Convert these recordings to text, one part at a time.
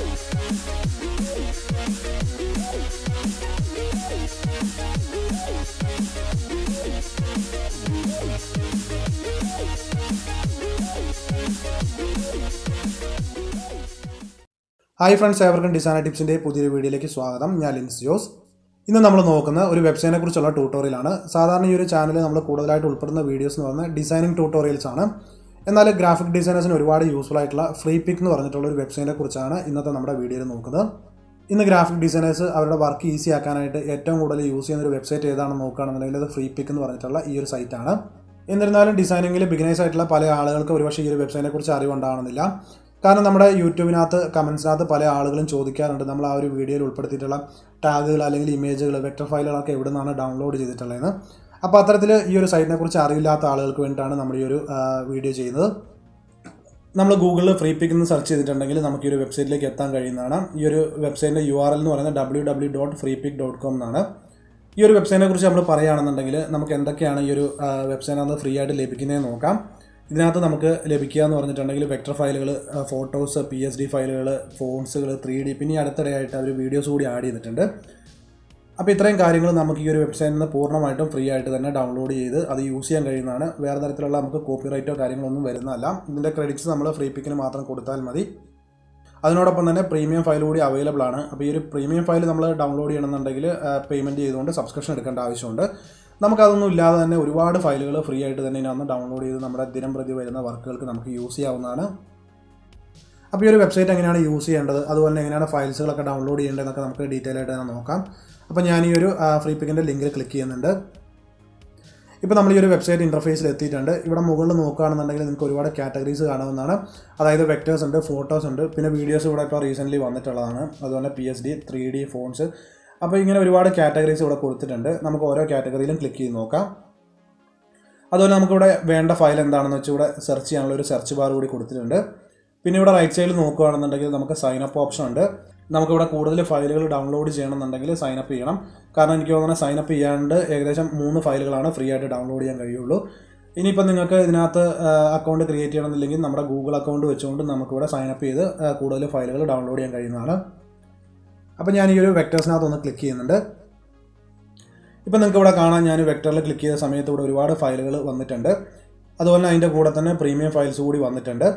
Hi friends, everyone design tips inde പുതിയ വീഡിയോയിലേക്ക് സ്വാഗതം. ഞാൻ ലിൻസ് ജോസ്. ഇന്ന് നമ്മൾ നോക്കുന്ന ഒരു വെബ്സൈറ്റിനെ കുറിച്ചുള്ള ട്യൂട്ടോറിയൽ ആണ്. സാധാരണ ഈ ഒരു ചാനലിൽ നമ്മൾ കൂടുതലായിട്ട് ഉൾപ്പെടുന്ന വീഡിയോസ് എന്ന് പറഞ്ഞാൽ ഡിസൈനിങ് ട്യൂട്ടോറിയൽസ് ആണ്. എന്നാൽ ഗ്രാഫിക് ഡിസൈനേഴ്സിന് ഒരുപാട് യൂസ്ഫുൾ ആയിട്ടുള്ള Freepik എന്ന് പറഞ്ഞിട്ടുള്ള ഒരു വെബ്സൈറ്റിനെ കുറിച്ചാണ് ഇന്നത്തെ നമ്മുടെ വീഡിയോയിൽ നോക്കുന്നത്. ഇന്ന് ഗ്രാഫിക് ഡിസൈനേഴ്സ് അവരുടെ വർക്ക് ഈസി ആക്കാനായിട്ട് ഏറ്റവും കൂടുതൽ യൂസ് ചെയ്യുന്ന ഒരു വെബ്സൈറ്റ് ഏതാണെന്ന് നോക്കുകയാണെന്നുണ്ടെങ്കിൽ അത് Freepik എന്ന് പറഞ്ഞിട്ടുള്ള ഈ ഒരു സൈറ്റ് ആണ്. എന്നിരുന്നാലും ഡിസൈനിങ്ങിൽ ബിഗിനേഴ്സ് ആയിട്ടുള്ള പല ആളുകൾക്ക് ഒരുപക്ഷേ ഈ ഒരു വെബ്സൈറ്റിനെ കുറിച്ച് അറിവുണ്ടാവണമെന്നില്ല. കാരണം നമ്മുടെ യൂട്യൂബിനകത്ത് കമൻസിനകത്ത് പല ആളുകളും ചോദിക്കാറുണ്ട് നമ്മൾ ആ ഒരു വീഡിയോയിൽ ഉൾപ്പെടുത്തിയിട്ടുള്ള ടാഗുകൾ അല്ലെങ്കിൽ ഇമേജുകൾ വെക്ടർ ഫയലുകളൊക്കെ എവിടെ നിന്നാണ് ഡൗൺലോഡ് ചെയ്തിട്ടുള്ളതെന്ന്. അപ്പോൾ അത്തരത്തിൽ ഈ ഒരു സൈറ്റിനെ കുറിച്ച് അറിവില്ലാത്ത ആളുകൾക്ക് വേണ്ടിയിട്ടാണ് നമ്മൾ ഈ ഒരു വീഡിയോ ചെയ്യുന്നത്. നമ്മൾ ഗൂഗിളിൽ Freepik എന്ന് സെർച്ച് ചെയ്തിട്ടുണ്ടെങ്കിൽ നമുക്ക് ഈ ഒരു വെബ്സൈറ്റിലേക്ക് എത്താൻ കഴിയുന്നതാണ്. ഈ ഒരു വെബ്സൈറ്റിൻ്റെ URL എന്ന് പറയുന്നത് www.freepik.com എന്നാണ്. ഈ ഒരു വെബ്സൈറ്റിനെ കുറിച്ച് നമ്മൾ പറയുകയാണെന്നുണ്ടെങ്കിൽ നമുക്ക് എന്തൊക്കെയാണ് ഈ ഒരു വെബ്സൈറ്റിനകത്ത് ഫ്രീ ആയിട്ട് ലഭിക്കുന്നതെന്ന് നോക്കാം. ഇതിനകത്ത് നമുക്ക് ലഭിക്കുക എന്ന് പറഞ്ഞിട്ടുണ്ടെങ്കിൽ വെക്ടർ ഫയലുകൾ, ഫോട്ടോസ്, PSD ഫയലുകൾ, ഫോൺസുകൾ, 3D, പിന്നെ അടുത്തിടെയായിട്ട് അവർ വീഡിയോസ് കൂടി ആഡ് ചെയ്തിട്ടുണ്ട്. അപ്പോൾ ഇത്രയും കാര്യങ്ങൾ നമുക്ക് ഈ ഒരു വെബ്സൈറ്റിൽ നിന്ന് പൂർണ്ണമായിട്ടും ഫ്രീ ആയിട്ട് തന്നെ ഡൗൺലോഡ് ചെയ്ത് അത് യൂസ് ചെയ്യാൻ കഴിയുന്നതാണ്. വേറെ തരത്തിലുള്ള നമുക്ക് കോപ്പിറൈറ്റോ കാര്യങ്ങളൊന്നും വരുന്നതല്ല. ഇതിൻ്റെ ക്രെഡിറ്റ്സ് നമ്മൾ Freepikന് മാത്രം കൊടുത്താൽ മതി. അതിനോടൊപ്പം തന്നെ പ്രീമിയം ഫയൽ കൂടി അവൈലബിൾ ആണ്. അപ്പോൾ ഈ ഒരു പ്രീമിയം ഫയൽ നമ്മൾ ഡൗൺലോഡ് ചെയ്യണമെന്നുണ്ടെങ്കിൽ പേയ്മെൻറ്റ് ചെയ്തുകൊണ്ട് സബ്സ്ക്രിപ്ഷൻ എടുക്കേണ്ട ആവശ്യമുണ്ട്. നമുക്കതൊന്നും ഇല്ലാതെ തന്നെ ഒരുപാട് ഫയലുകൾ ഫ്രീ ആയിട്ട് തന്നെ ഇതിനകത്ത് ഡൗൺലോഡ് ചെയ്ത് നമ്മുടെ ദിനം പ്രതി വരുന്ന വർക്കുകൾക്ക് നമുക്ക് യൂസ് ചെയ്യാവുന്നതാണ്. അപ്പോൾ ഈ ഒരു വെബ്സൈറ്റ് എങ്ങനെയാണ് യൂസ് ചെയ്യേണ്ടത്, അതുപോലെ എങ്ങനെയാണ് ഫയൽസുകളൊക്കെ ഡൗൺലോഡ് ചെയ്യേണ്ടതെന്നൊക്കെ നമുക്ക് ഡീറ്റെയിൽ ആയിട്ട് തന്നെ നോക്കാം. അപ്പോൾ ഞാൻ ഈ ഒരു Freepikൻ്റെ ലിങ്കിൽ ക്ലിക്ക് ചെയ്യുന്നുണ്ട്. ഇപ്പോൾ നമ്മൾ ഈ ഒരു വെബ്സൈറ്റ് ഇൻ്റർഫേസിൽ എത്തിയിട്ടുണ്ട്. ഇവിടെ മുകളിൽ നോക്കുകയാണെന്നുണ്ടെങ്കിൽ നിങ്ങൾക്ക് ഒരുപാട് കാറ്റഗറീസ് കാണാവുന്നതാണ്. അതായത് വെക്ടേഴ്സ് ഉണ്ട്, ഫോട്ടോസ് ഉണ്ട്, പിന്നെ വീഡിയോസ് ഇവിടെ ഇപ്പോൾ റീസെൻ്റ്ലി വന്നിട്ടുള്ളതാണ്. അതുപോലെ PSD, 3D, ഫോൺസ്. അപ്പോൾ ഇങ്ങനെ ഒരുപാട് കാറ്റഗറീസ് ഇവിടെ കൊടുത്തിട്ടുണ്ട്. നമുക്ക് ഓരോ കാറ്റഗറിയിലും ക്ലിക്ക് ചെയ്ത് നോക്കാം. അതുപോലെ നമുക്കിവിടെ വേണ്ട ഫയൽ എന്താണെന്ന് വെച്ചാൽ ഇവിടെ സെർച്ച് ചെയ്യാനുള്ള ഒരു സെർച്ച് ബാർ കൂടി കൊടുത്തിട്ടുണ്ട്. പിന്നെ ഇവിടെ റൈറ്റ് സൈഡിൽ നോക്കുകയാണെന്നുണ്ടെങ്കിൽ നമുക്ക് സൈൻ അപ്പ് ഓപ്ഷൻ ഉണ്ട്. നമുക്കിവിടെ കൂടുതൽ ഫയലുകൾ ഡൗൺലോഡ് ചെയ്യണമെന്നുണ്ടെങ്കിൽ സൈൻ അപ്പ് ചെയ്യണം. കാരണം എനിക്ക് തോന്നുന്നത് സൈൻ അപ്പ് ചെയ്യാണ്ട് ഏകദേശം 3 ഫയലുകളാണ് ഫ്രീ ആയിട്ട് ഡൗൺലോഡ് ചെയ്യാൻ കഴിയുള്ളൂ. ഇനിയിപ്പോൾ നിങ്ങൾക്ക് ഇതിനകത്ത് അക്കൗണ്ട് ക്രിയേറ്റ് ചെയ്യണമെന്നില്ലെങ്കിൽ നമ്മുടെ ഗൂഗിൾ അക്കൗണ്ട് വെച്ചുകൊണ്ട് നമുക്കിവിടെ സൈൻ അപ്പ് ചെയ്ത് കൂടുതൽ ഫയലുകൾ ഡൗൺലോഡ് ചെയ്യാൻ കഴിയുന്നതാണ്. അപ്പോൾ ഞാൻ ഈ ഒരു വെക്ടേഴ്സിനകത്ത് ഒന്ന് ക്ലിക്ക് ചെയ്യുന്നുണ്ട്. ഇപ്പോൾ നിങ്ങൾക്ക് ഇവിടെ കാണാൻ ഞാൻ വെക്ടറിൽ ക്ലിക്ക് ചെയ്ത സമയത്ത് ഇവിടെ ഒരുപാട് ഫയലുകൾ വന്നിട്ടുണ്ട്. അതുപോലെ അതിൻ്റെ കൂടെ തന്നെ പ്രീമിയം ഫയൽസ് കൂടി വന്നിട്ടുണ്ട്.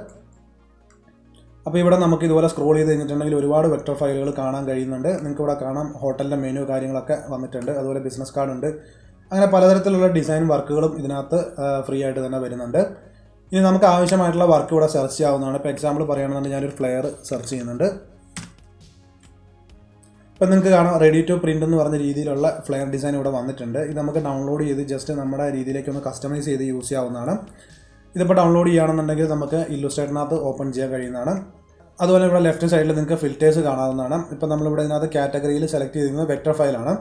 അപ്പോൾ ഇവിടെ നമുക്ക് ഇതുപോലെ സ്ക്രോൾ ചെയ്ത് കഴിഞ്ഞിട്ടുണ്ടെങ്കിൽ ഒരുപാട് വെക്ടർ ഫയലുകൾ കാണാൻ കഴിയുന്നുണ്ട്. നിങ്ങൾക്ക് ഇവിടെ കാണാം ഹോട്ടലിൻ്റെ മെനു കാര്യങ്ങളൊക്കെ വന്നിട്ടുണ്ട്. അതുപോലെ ബിസിനസ് കാർഡ് ഉണ്ട്. അങ്ങനെ പലതരത്തിലുള്ള ഡിസൈൻ വർക്കുകളും ഇതിനകത്ത് ഫ്രീ ആയിട്ട് തന്നെ വരുന്നുണ്ട്. ഇനി നമുക്ക് ആവശ്യമായിട്ടുള്ള വർക്ക് ഇവിടെ സെർച്ച് ചെയ്യാവുന്നതാണ്. ഇപ്പോൾ എക്സാമ്പിൾ പറയുകയാണെന്നുണ്ടെങ്കിൽ ഞാനൊരു ഫ്ലെയർ സെർച്ച് ചെയ്യുന്നുണ്ട്. ഇപ്പോൾ നിങ്ങൾക്ക് കാണാം റെഡി ടു പ്രിൻ്റ് എന്ന് പറഞ്ഞ രീതിയിലുള്ള ഫ്ലെയർ ഡിസൈൻ ഇവിടെ വന്നിട്ടുണ്ട്. ഇത് നമുക്ക് ഡൗൺലോഡ് ചെയ്ത് ജസ്റ്റ് നമ്മുടെ രീതിയിലേക്ക് ഒന്ന് കസ്റ്റമൈസ് ചെയ്ത് യൂസ് ചെയ്യാവുന്നതാണ്. ഇതിപ്പോൾ ഡൗൺലോഡ് ചെയ്യുകയാണെന്നുണ്ടെങ്കിൽ നമുക്ക് ഇല്ലുസ്ട്രേറ്ററിനകത്ത് ഓപ്പൺ ചെയ്യാൻ കഴിയുന്നതാണ്. അതുപോലെ ഇവിടെ ലെഫ്റ്റ് സൈഡിൽ നിങ്ങൾക്ക് ഫിൽറ്റേഴ്സ് കാണാവുന്നതാണ്. ഇപ്പോൾ നമ്മളിവിടെ ഇതിനകത്ത് കാറ്റഗറിയിൽ സെലക്ട് ചെയ്തിരിക്കുന്നത് വെക്ടർ ഫയലാണ്.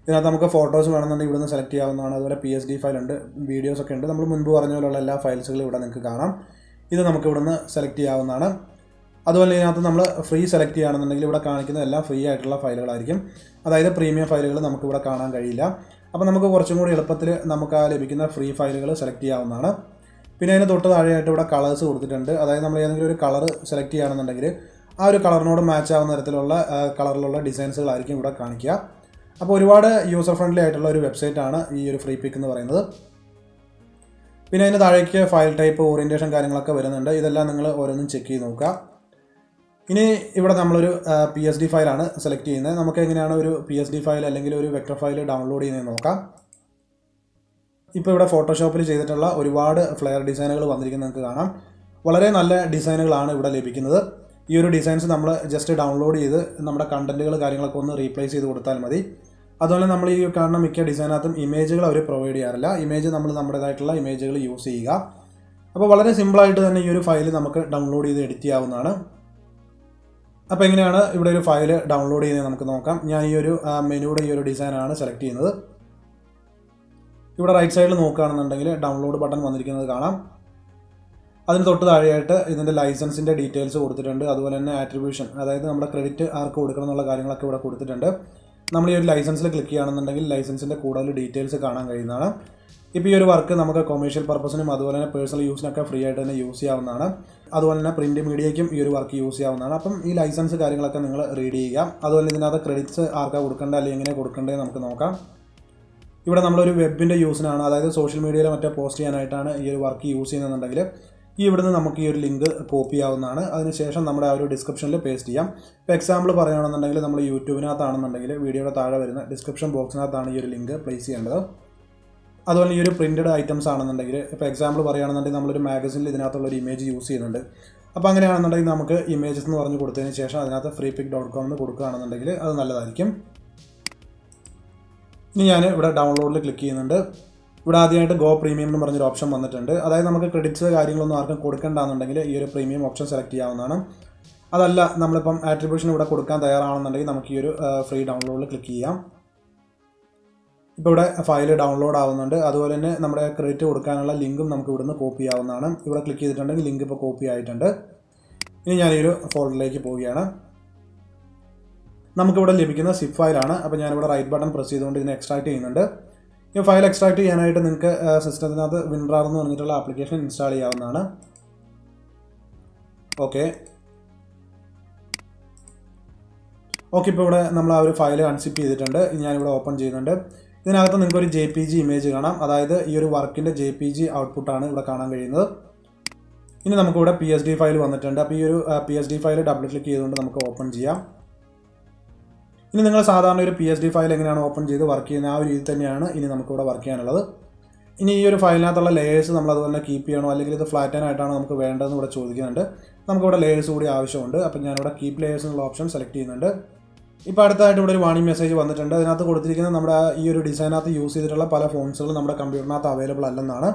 ഇതിനകത്ത് നമുക്ക് ഫോട്ടോസ് വേണമെന്നുണ്ടെങ്കിൽ ഇവിടുന്ന് സെലക്ട് ചെയ്യാവുന്നതാണ്. അതുപോലെ PSD ഫയൽ ഉണ്ട്, വീഡിയോസ് ഒക്കെ ഉണ്ട്. നമ്മൾ മുൻപ് പറഞ്ഞ പോലെയുള്ള എല്ലാ ഫയൽസുകളും ഇവിടെ നിങ്ങൾക്ക് കാണാം. ഇത് നമുക്ക് ഇവിടുന്ന് സെലക്ട് ചെയ്യാവുന്നതാണ്. അതുപോലെ ഇതിനകത്ത് നമ്മൾ ഫ്രീ സെലക്ട് ചെയ്യുകയാണെന്നുണ്ടെങ്കിൽ ഇവിടെ കാണിക്കുന്ന എല്ലാം ഫ്രീ ആയിട്ടുള്ള ഫയലുകളായിരിക്കും. അതായത് പ്രീമിയം ഫയലുകൾ നമുക്കിവിടെ കാണാൻ കഴിയില്ല. അപ്പോൾ നമുക്ക് കുറച്ചും കൂടി എളുപ്പത്തിൽ നമുക്ക് ആ ലഭിക്കുന്ന ഫ്രീ ഫയലുകൾ സെലക്ട് ചെയ്യാവുന്നതാണ്. പിന്നെ അതിന് തൊട്ട് താഴെയായിട്ട് ഇവിടെ കളേഴ്സ് കൊടുത്തിട്ടുണ്ട്. അതായത് നമ്മൾ ഏതെങ്കിലും ഒരു കളർ സെലക്ട് ചെയ്യുകയാണെന്നുണ്ടെങ്കിൽ ആ ഒരു കളറിനോട് മാച്ച് ആവുന്ന തരത്തിലുള്ള കളറിലുള്ള ഡിസൈൻസുകളായിരിക്കും ഇവിടെ കാണിക്കുക. അപ്പോൾ ഒരുപാട് യൂസർ ഫ്രണ്ട്ലി ആയിട്ടുള്ള ഒരു വെബ്സൈറ്റാണ് ഈ ഒരു Freepik എന്ന് പറയുന്നത്. പിന്നെ അതിന് താഴേക്ക് ഫയൽ ടൈപ്പ്, ഓറിയൻറ്റേഷൻ കാര്യങ്ങളൊക്കെ വരുന്നുണ്ട്. ഇതെല്ലാം നിങ്ങൾ ഓരോന്നും ചെക്ക് ചെയ്ത് നോക്കുക. ഇനി ഇവിടെ നമ്മളൊരു PSD ഫയലാണ് സെലക്ട് ചെയ്യുന്നത്. നമുക്ക് എങ്ങനെയാണ് ഒരു PSD ഫയൽ അല്ലെങ്കിൽ ഒരു വെക്ടർ ഫയൽ ഡൗൺലോഡ് ചെയ്യുന്നത് നോക്കാം. ഇപ്പോൾ ഇവിടെ ഫോട്ടോഷോപ്പിൽ ചെയ്തിട്ടുള്ള ഒരുപാട് ഫ്ലെയർ ഡിസൈനുകൾ വന്നിരിക്കുന്നത് നിങ്ങൾക്ക് കാണാം. വളരെ നല്ല ഡിസൈനുകളാണ് ഇവിടെ ലഭിക്കുന്നത്. ഈ ഒരു ഡിസൈൻസ് നമ്മൾ ജസ്റ്റ് ഡൗൺലോഡ് ചെയ്ത് നമ്മുടെ കണ്ടൻറ്റുകൾ കാര്യങ്ങളൊക്കെ ഒന്ന് റീപ്ലേസ് ചെയ്ത് കൊടുത്താൽ മതി. അതുപോലെ നമ്മൾ ഈ കാണുന്ന മിക്ക ഡിസൈനകത്തും ഇമേജുകൾ അവർ പ്രൊവൈഡ് ചെയ്യാറില്ല. ഇമേജ് നമ്മൾ നമ്മുടേതായിട്ടുള്ള ഇമേജുകൾ യൂസ് ചെയ്യുക. അപ്പോൾ വളരെ സിമ്പിളായിട്ട് തന്നെ ഈ ഒരു ഫയൽ നമുക്ക് ഡൗൺലോഡ് ചെയ്ത് എഡിറ്റ് ചെയ്യാവുന്നതാണ്. അപ്പോൾ എങ്ങനെയാണ് ഇവിടെ ഒരു ഫയൽ ഡൗൺലോഡ് ചെയ്യുന്നത് നമുക്ക് നോക്കാം. ഞാൻ ഈ ഒരു മെനുയുടെ ഈ ഒരു ഡിസൈനാണ് സെലക്ട് ചെയ്യുന്നത്. ഇവിടെ റൈറ്റ് സൈഡിൽ നോക്കുകയാണെന്നുണ്ടെങ്കിൽ ഡൗൺലോഡ് ബട്ടൺ വന്നിരിക്കുന്നത് കാണാം. അതിന് തൊട്ട് താഴെയായിട്ട് ഇതിൻ്റെ ലൈസൻസിൻ്റെ ഡീറ്റെയിൽസ് കൊടുത്തിട്ടുണ്ട്. അതുപോലെ തന്നെ ആട്രിബ്യൂഷൻ, അതായത് നമ്മുടെ ക്രെഡിറ്റ് ആർക്ക് കൊടുക്കണം എന്നുള്ള കാര്യങ്ങളൊക്കെ ഇവിടെ കൊടുത്തിട്ടുണ്ട്. നമ്മൾ ഈ ഒരു ലൈസൻസിൽ ക്ലിക്ക് ചെയ്യുകയാണെന്നുണ്ടെങ്കിൽ ലൈസൻസിൻ്റെ കൂടുതൽ ഡീറ്റെയിൽസ് കാണാൻ കഴിയുന്നതാണ്. ഇപ്പോൾ ഈ ഒരു വർക്ക് നമുക്ക് കൊമേഴ്ഷ്യൽ പർപ്പസിനും അതുപോലെ തന്നെ പേഴ്സണൽ യൂസിനൊക്കെ ഫ്രീ ആയിട്ട് തന്നെ യൂസ് ചെയ്യാവുന്നതാണ്. അതുപോലെ തന്നെ പ്രിൻറ്റ് മീഡിയയ്ക്കും ഈ ഒരു വർക്ക് യൂസ് ചെയ്യാവുന്നതാണ്. അപ്പം ഈ ലൈസൻസ് കാര്യങ്ങളൊക്കെ നിങ്ങൾ റീഡ് ചെയ്യുക. അതുപോലെ ഇതിനകത്ത് ക്രെഡിറ്റ്സ് ആർക്കാണ് കൊടുക്കേണ്ടത് അല്ലെങ്കിൽ എങ്ങനെ കൊടുക്കേണ്ടത് നമുക്ക് നോക്കാം. ഇവിടെ നമ്മളൊരു വെബിൻ്റെ യൂസിനാണ്, അതായത് സോഷ്യൽ മീഡിയയിൽ മറ്റേ പോസ്റ്റ് ചെയ്യാനായിട്ടാണ് ഈ ഒരു വർക്ക് യൂസ് ചെയ്യുന്നതെന്നുണ്ടെങ്കിൽ ഇവിടുന്ന് നമുക്ക് ഈ ഒരു ലിങ്ക് കോപ്പി ചെയ്യാവുന്നതാണ്. അതിനുശേഷം നമ്മുടെ ആ ഒരു ഡിസ്ക്രിപ്ഷനിൽ പേസ്റ്റ് ചെയ്യാം. ഇപ്പോൾ എക്സാമ്പിൾ പറയുകയാണെന്നുണ്ടെങ്കിൽ നമ്മൾ യൂട്യൂബിനകത്താണെന്നുണ്ടെങ്കിൽ വീഡിയോയുടെ താഴെ വരുന്ന ഡിസ്ക്രിപ്ഷൻ ബോക്സിനകത്താണ് ഈ ഒരു ലിങ്ക് പ്ലേസ് ചെയ്യേണ്ടത്. അതുപോലെ ഈ ഒരു പ്രിൻറ്റഡ് ഐറ്റംസ് ആണെന്നുണ്ടെങ്കിൽ ഇപ്പോൾ എക്സാമ്പിൾ പറയുകയാണെന്നുണ്ടെങ്കിൽ നമ്മളൊരു മാഗസിനിൽ ഇതിനകത്തുള്ളൊരു ഇമേജ് യൂസ് ചെയ്യുന്നുണ്ട്. അപ്പോൾ അങ്ങനെയാണെന്നുണ്ടെങ്കിൽ നമുക്ക് ഇമേജസ് എന്ന് പറഞ്ഞ് കൊടുത്തതിന് ശേഷം അതിനകത്ത് freepik.com എന്ന് കൊടുക്കുകയാണെന്നുണ്ടെങ്കിൽ അത് നല്ലതായിരിക്കും. ഇനി ഞാൻ ഇവിടെ ഡൗൺലോഡിൽ ക്ലിക്ക് ചെയ്യുന്നുണ്ട്. ഇവിടെ ആദ്യമായിട്ട് ഗോ പ്രീമിയം എന്ന് പറഞ്ഞൊരു ഓപ്ഷൻ വന്നിട്ടുണ്ട്. അതായത് നമുക്ക് ക്രെഡിറ്റ്സ് കാര്യങ്ങളൊന്നും ആർക്കും കൊടുക്കേണ്ടതെന്നുണ്ടെങ്കിൽ ഈ ഒരു പ്രീമിയം ഓപ്ഷൻ സെലക്ട് ചെയ്യാവുന്നതാണ്. അതല്ല നമ്മളിപ്പം ആട്രിബ്യൂഷൻ ഇവിടെ കൊടുക്കാൻ തയ്യാറാണെന്നുണ്ടെങ്കിൽ നമുക്ക് ഈ ഒരു ഫ്രീ ഡൗൺലോഡിൽ ക്ലിക്ക് ചെയ്യാം. ഇപ്പോൾ ഇവിടെ ഫയൽ ഡൗൺലോഡ് ആവുന്നുണ്ട്. അതുപോലെ തന്നെ നമ്മുടെ ക്രെഡിറ്റ് കൊടുക്കാനുള്ള ലിങ്കും നമുക്ക് ഇവിടുന്ന് കോപ്പി ചെയ്യാവുന്നതാണ്. ഇവിടെ ക്ലിക്ക് ചെയ്തിട്ടുണ്ടെങ്കിൽ ലിങ്ക് ഇപ്പോൾ കോപ്പി ആയിട്ടുണ്ട്. ഇനി ഞാൻ ഈ ഒരു ഫോൾഡറിലേക്ക് പോവുകയാണ്. നമുക്കിവിടെ ലഭിക്കുന്ന സിപ്പ് ഫയലാണ്. അപ്പോൾ ഞാനിവിടെ റൈറ്റ് ബട്ടൺ പ്രസ് ചെയ്തുകൊണ്ട് ഇതിനെ എക്സ്ട്രാക്ട് ചെയ്യുന്നുണ്ട്. ഈ ഫയൽ എക്സ്ട്രാക്ട് ചെയ്യാനായിട്ട് നിങ്ങൾക്ക് സിസ്റ്റത്തിനകത്ത് വിൻറാർ എന്ന് പറഞ്ഞിട്ടുള്ള ആപ്ലിക്കേഷൻ ഇൻസ്റ്റാൾ ചെയ്യാവുന്നതാണ്. ഓക്കെ, ഇപ്പോൾ ഇവിടെ നമ്മൾ ആ ഒരു ഫയൽ അൺസിപ്പ് ചെയ്തിട്ടുണ്ട്. ഞാനിവിടെ ഓപ്പൺ ചെയ്യുന്നുണ്ട്. ഇതിനകത്ത് നിങ്ങൾക്കൊരു JPG ഇമേജ് കാണാം. അതായത് ഈ ഒരു വർക്കിൻ്റെ JPG ഔട്ട്പുട്ടാണ് ഇവിടെ കാണാൻ കഴിയുന്നത്. ഇനി നമുക്കിവിടെ PSD ഫയൽ വന്നിട്ടുണ്ട്. അപ്പോൾ ഈ ഒരു PSD ഫയൽ ഡബിൾ ക്ലിക്ക് ചെയ്തുകൊണ്ട് നമുക്ക് ഓപ്പൺ ചെയ്യാം. ഇനി നിങ്ങൾ സാധാരണ ഒരു PSD ഫയൽ എങ്ങനെയാണ് ഓപ്പൺ ചെയ്ത് വർക്ക് ചെയ്യുന്നത് ആ ഒരു രീതി തന്നെയാണ് ഇനി നമുക്കിവിടെ വർക്ക് ചെയ്യാനുള്ളത്. ഇനി ഈ ഒരു ഫയലിനകത്തുള്ള ലേയേഴ്സ് നമ്മൾ അതുപോലെ കീപ്പ് ചെയ്യണോ അല്ലെങ്കിൽ ഇത് ഫ്ലാറ്റൻ ആയിട്ടാണ് നമുക്ക് വേണ്ടതെന്ന് ഇവിടെ ചോദിക്കുന്നുണ്ട്. നമുക്കിവിടെ ലേയേഴ്സ് കൂടി ആവശ്യമുണ്ട്. അപ്പോൾ ഞാനിവിടെ കീപ്പ് ലേയേഴ്സ് എന്നുള്ള ഓപ്ഷൻ സെലക്ട് ചെയ്യുന്നുണ്ട്. ഇപ്പോൾ അടുത്തായിട്ട് ഇവിടെ ഒരു വാണിംഗ് മെസ്സേജ് വന്നിട്ടുണ്ട്. അതിനകത്ത് കൊടുത്തിരിക്കുന്നത് നമ്മുടെ ഈ ഒരു ഡിസൈനകത്ത് യൂസ് ചെയ്തിട്ടുള്ള പല ഫോൺസുകളും നമ്മുടെ കമ്പ്യൂട്ടറിനകത്ത് അവൈലബിൾ അല്ലെന്നാണ്.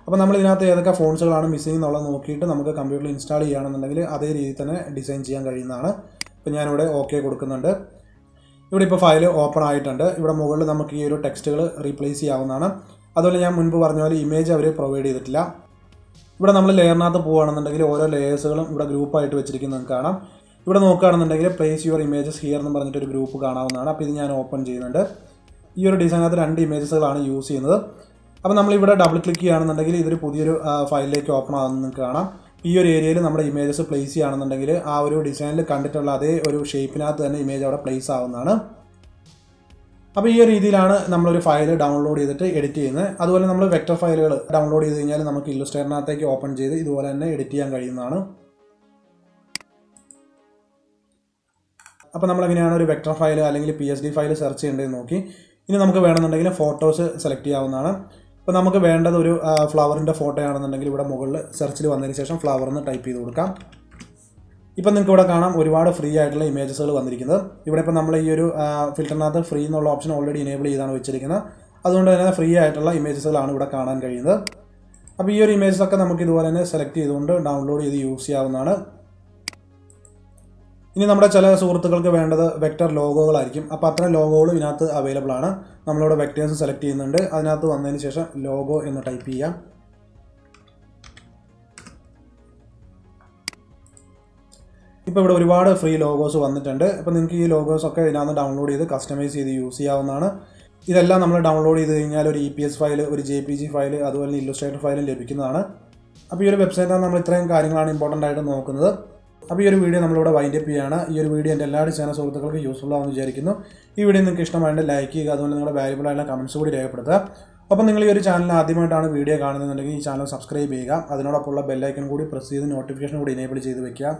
അപ്പോൾ നമ്മൾ ഇതിനകത്ത് ഏതൊക്കെ ഫോൺസുകളാണ് മിസ്സിംഗ് എന്നുള്ളത് നോക്കിയിട്ട് നമുക്ക് കമ്പ്യൂട്ടറിൽ ഇൻസ്റ്റാൾ ചെയ്യുകയാണെന്നുണ്ടെങ്കിൽ അതേ രീതിയിൽ തന്നെ ഡിസൈൻ ചെയ്യാൻ കഴിയുന്നതാണ്. ഇപ്പോൾ ഞാനിവിടെ ഓക്കെ കൊടുക്കുന്നുണ്ട്. ഇവിടെ ഇപ്പോൾ ഫയൽ ഓപ്പൺ ആയിട്ടുണ്ട്. ഇവിടെ മുകളിൽ നമുക്ക് ഈ ഒരു ടെക്സ്റ്റുകൾ റീപ്ലേസ് ചെയ്യാവുന്നതാണ്. അതുപോലെ ഞാൻ മുൻപ് പറഞ്ഞ പോലെ ഇമേജ് അവർ പ്രൊവൈഡ് ചെയ്തിട്ടില്ല. ഇവിടെ നമ്മൾ ലെയറിനകത്ത് പോകുകയാണെന്നുണ്ടെങ്കിൽ ഓരോ ലേയേഴ്സുകളും ഇവിടെ ഗ്രൂപ്പായിട്ട് വെച്ചിരിക്കുന്നത് കാണാം. ഇവിടെ നോക്കുകയാണെന്നുണ്ടെങ്കിൽ പ്ലേസ് യുവർ ഇമേജസ് ഹിയർ എന്ന് പറഞ്ഞിട്ടൊരു ഗ്രൂപ്പ് കാണാവുന്നതാണ്. അപ്പോൾ ഇത് ഞാൻ ഓപ്പൺ ചെയ്യുന്നുണ്ട്. ഈ ഒരു ഡിസൈനകത്ത് 2 ഇമേജസുകളാണ് യൂസ് ചെയ്യുന്നത്. അപ്പോൾ നമ്മളിവിടെ ഡബിൾ ക്ലിക്ക് ചെയ്യുകയാണെന്നുണ്ടെങ്കിൽ ഇതൊരു പുതിയൊരു ഫയലിലേക്ക് ഓപ്പൺ ആകുന്നത് നിങ്ങൾക്ക് കാണാം. ഈ ഒരു ഏരിയയിൽ നമ്മുടെ ഇമേജസ് പ്ലേസ് ചെയ്യുകയാണെന്നുണ്ടെങ്കിൽ ആ ഒരു ഡിസൈനിൽ കണ്ടിട്ടുള്ള അതേ ഒരു ഷേപ്പിനകത്ത് തന്നെ ഇമേജ് അവിടെ പ്ലേസ് ആവുന്നതാണ്. അപ്പോൾ ഈ ഒരു രീതിയിലാണ് നമ്മളൊരു ഫയൽ ഡൗൺലോഡ് ചെയ്തിട്ട് എഡിറ്റ് ചെയ്യുന്നത്. അതുപോലെ നമ്മൾ വെക്ടർ ഫയലുകൾ ഡൗൺലോഡ് ചെയ്ത് കഴിഞ്ഞാൽ നമുക്ക് ഇല്ലുസ്ട്രേറ്ററിനകത്തേക്ക് ഓപ്പൺ ചെയ്ത് ഇതുപോലെ തന്നെ എഡിറ്റ് ചെയ്യാൻ കഴിയുന്നതാണ്. അപ്പോൾ നമ്മളെങ്ങനെയാണ് ഒരു വെക്ടർ ഫയൽ അല്ലെങ്കിൽ PSD ഫയൽ സെർച്ച് ചെയ്യേണ്ടതെന്ന് നോക്കി. ഇനി നമുക്ക് വേണമെന്നുണ്ടെങ്കിൽ ഫോട്ടോസ് സെലക്ട് ചെയ്യാവുന്നതാണ്. ഇപ്പോൾ നമുക്ക് വേണ്ടത് ഒരു ഫ്ലവറിൻ്റെ ഫോട്ടോ ആണെന്നുണ്ടെങ്കിൽ ഇവിടെ മുകളിൽ സെർച്ചിൽ വന്നതിന് ശേഷം ഫ്ലവർ എന്ന് ടൈപ്പ് ചെയ്ത് കൊടുക്കാം. ഇപ്പം നിങ്ങൾക്ക് ഇവിടെ കാണാം ഒരുപാട് ഫ്രീ ആയിട്ടുള്ള ഇമേജസുകൾ വന്നിരിക്കുന്നത്. ഇവിടെ ഇപ്പോൾ നമ്മൾ ഈ ഒരു ഫിൽറ്ററിനകത്ത് ഫ്രീ എന്നുള്ള ഓപ്ഷൻ ഓൾറെഡി എനേബിൾ ചെയ്താണ് വെച്ചിരിക്കുന്നത്. അതുകൊണ്ട് തന്നെ ഫ്രീ ആയിട്ടുള്ള ഇമേജസുകളാണ് ഇവിടെ കാണാൻ കഴിയുന്നത്. അപ്പോൾ ഈ ഒരു ഇമേജസൊക്കെ നമുക്ക് ഇതുപോലെ തന്നെ സെലക്ട് ചെയ്തുകൊണ്ട് ഡൗൺലോഡ് ചെയ്ത് യൂസ് ചെയ്യാവുന്നതാണ്. ഇനി നമ്മുടെ ചില സുഹൃത്തുക്കൾക്ക് വേണ്ടത് വെക്ടർ ലോഗോകളായിരിക്കും. അപ്പോൾ അത്തരം ലോഗോകളും ഇതിനകത്ത് അവൈലബിൾ ആണ്. നമ്മളിവിടെ വെക്ടേഴ്സ് സെലക്ട് ചെയ്യുന്നുണ്ട്. അതിനകത്ത് വന്നതിന് ശേഷം ലോഗോ എന്ന് ടൈപ്പ് ചെയ്യാം. ഇപ്പോൾ ഇവിടെ ഒരുപാട് ഫ്രീ ലോഗോസ് വന്നിട്ടുണ്ട്. അപ്പോൾ നിങ്ങൾക്ക് ഈ ലോഗോസൊക്കെ ഇതിനകത്ത് ഡൗൺലോഡ് ചെയ്ത് കസ്റ്റമൈസ് ചെയ്ത് യൂസ് ചെയ്യാവുന്നതാണ്. ഇതെല്ലാം നമ്മൾ ഡൗൺലോഡ് ചെയ്ത് കഴിഞ്ഞാൽ ഒരു EPS ഫയൽ, ഒരു JPG ഫയൽ, അതുപോലെ ഇല്ലുസ്ട്രേറ്റർ ഫയലും ലഭിക്കുന്നതാണ്. അപ്പോൾ ഈ ഒരു വെബ്സൈറ്റിനകത്ത് നമ്മൾ ഇത്രയും കാര്യങ്ങളാണ് ഇമ്പോർട്ടൻ്റ് ആയിട്ട് നോക്കുന്നത്. അപ്പോൾ ഈ ഒരു വീഡിയോ നമ്മളിവിടെ വൈൻഡ് അപ്പ് ചെയ്യുകയാണ്. ഈ ഒരു വീഡിയോ എൻ്റെ എല്ലാ ഡിസൈനർ സുഹൃത്തുക്കൾക്ക് യൂസ്ഫുൾ ആണെന്ന് വിചാരിക്കുന്നു. ഈ വീഡിയോ നിങ്ങൾക്ക് ഇഷ്ടമായിട്ട് ലൈക്ക് ചെയ്യുക. അതുപോലെ നിങ്ങളുടെ വാല്യുബിൾ ആയിട്ടുള്ള കമൻറ്റ്സ് കൂടി രേഖപ്പെടുത്തുക. അപ്പോൾ നിങ്ങൾ ഈ ഒരു ചാനൽ ആദ്യമായിട്ടാണ് വീഡിയോ കാണുന്നതെന്നുണ്ടെങ്കിൽ ഈ ചാനൽ സബ്സ്ക്രൈബ് ചെയ്യുക. അതിനോടൊപ്പമുള്ള ബെല്ലൈക്കൺ കൂടി പ്രസ് ചെയ്ത് നോട്ടിഫിക്കേഷൻ കൂടി എനേബിൾ ചെയ്ത് വെക്കുക.